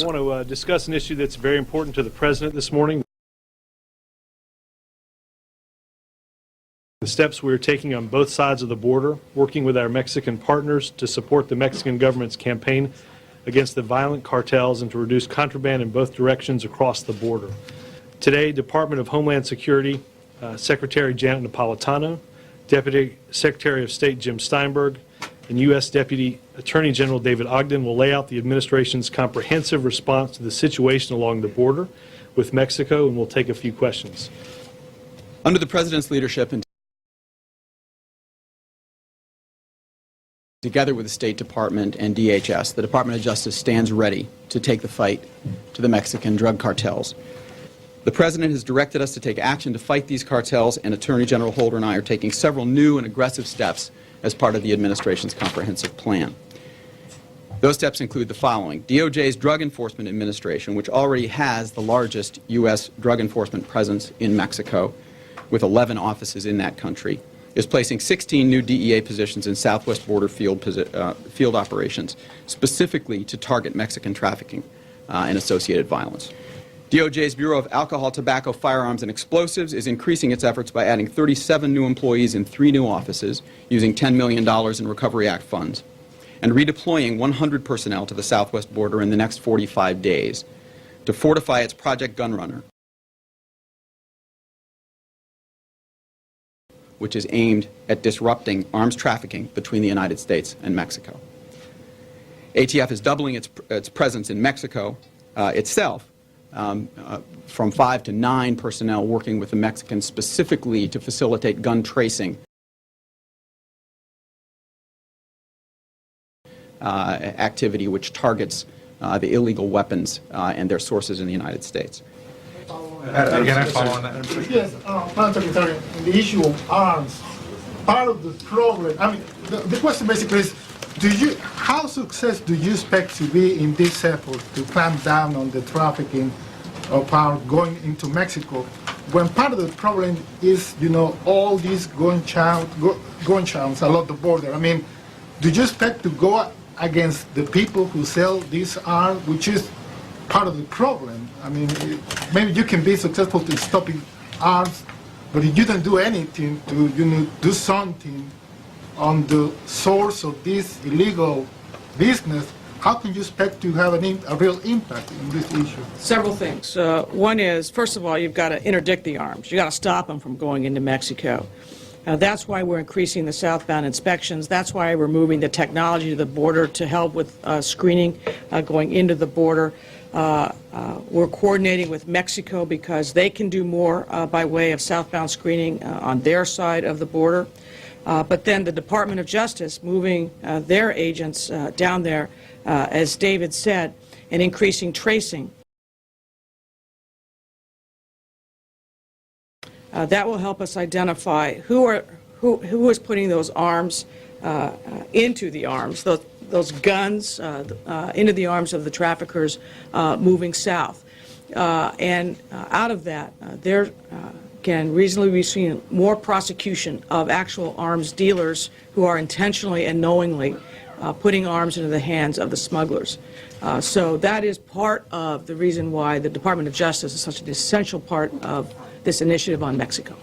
I want to discuss an issue that's very important to the President this morning. The steps we are taking on both sides of the border, working with our Mexican partners to support the Mexican government's campaign against the violent cartels and to reduce contraband in both directions across the border. Today, Department of Homeland Security Secretary Janet Napolitano, Deputy Secretary of State Jim Steinberg, and U.S. Deputy Attorney General David Ogden will lay out the administration's comprehensive response to the situation along the border with Mexico, and we'll take a few questions. Under the President's leadership and together with the State Department and DHS, the Department of Justice stands ready to take the fight to the Mexican drug cartels. The President has directed us to take action to fight these cartels, and Attorney General Holder and I are taking several new and aggressive steps as part of the administration's comprehensive plan. Those steps include the following. DOJ's Drug Enforcement Administration, which already has the largest U.S. drug enforcement presence in Mexico, with 11 offices in that country, is placing 16 new DEA positions in southwest border field operations, specifically to target Mexican trafficking and associated violence. DOJ's Bureau of Alcohol, Tobacco, Firearms, and Explosives is increasing its efforts by adding 37 new employees in 3 new offices, using $10 million in Recovery Act funds, and redeploying 100 personnel to the southwest border in the next 45 days to fortify its Project Gunrunner, which is aimed at disrupting arms trafficking between the United States and Mexico. ATF is doubling its presence in Mexico itself, from 5 to 9 personnel working with the Mexicans specifically to facilitate gun tracing activity which targets the illegal weapons and their sources in the United States. Again, I follow on that. Yes, Madam Secretary, on the issue of arms, part of the problem, I mean, the question basically is, how success do you expect to be in this effort to clamp down on the trafficking of power going into Mexico, when part of the problem is, you know, all these gun charms along the border? I mean, do you expect to go against the people who sell these arms, which is part of the problem? I mean, maybe you can be successful in stopping arms, but if you don't do anything to, you know, do something on the source of this illegal business, how can you expect to have a real impact in this issue? Several things. One is, first of all, you've got to interdict the arms. You've got to stop them from going into Mexico. That's why we're increasing the southbound inspections. That's why we're moving the technology to the border to help with screening going into the border. We're coordinating with Mexico because they can do more by way of southbound screening on their side of the border. But then the Department of Justice moving their agents down there, as David said, and increasing tracing. That will help us identify who is putting those arms into the arms, those guns into the arms of the traffickers moving south. And out of that, there can reasonably be seen more prosecution of actual arms dealers who are intentionally and knowingly putting arms into the hands of the smugglers. So that is part of the reason why the Department of Justice is such an essential part of this initiative on Mexico.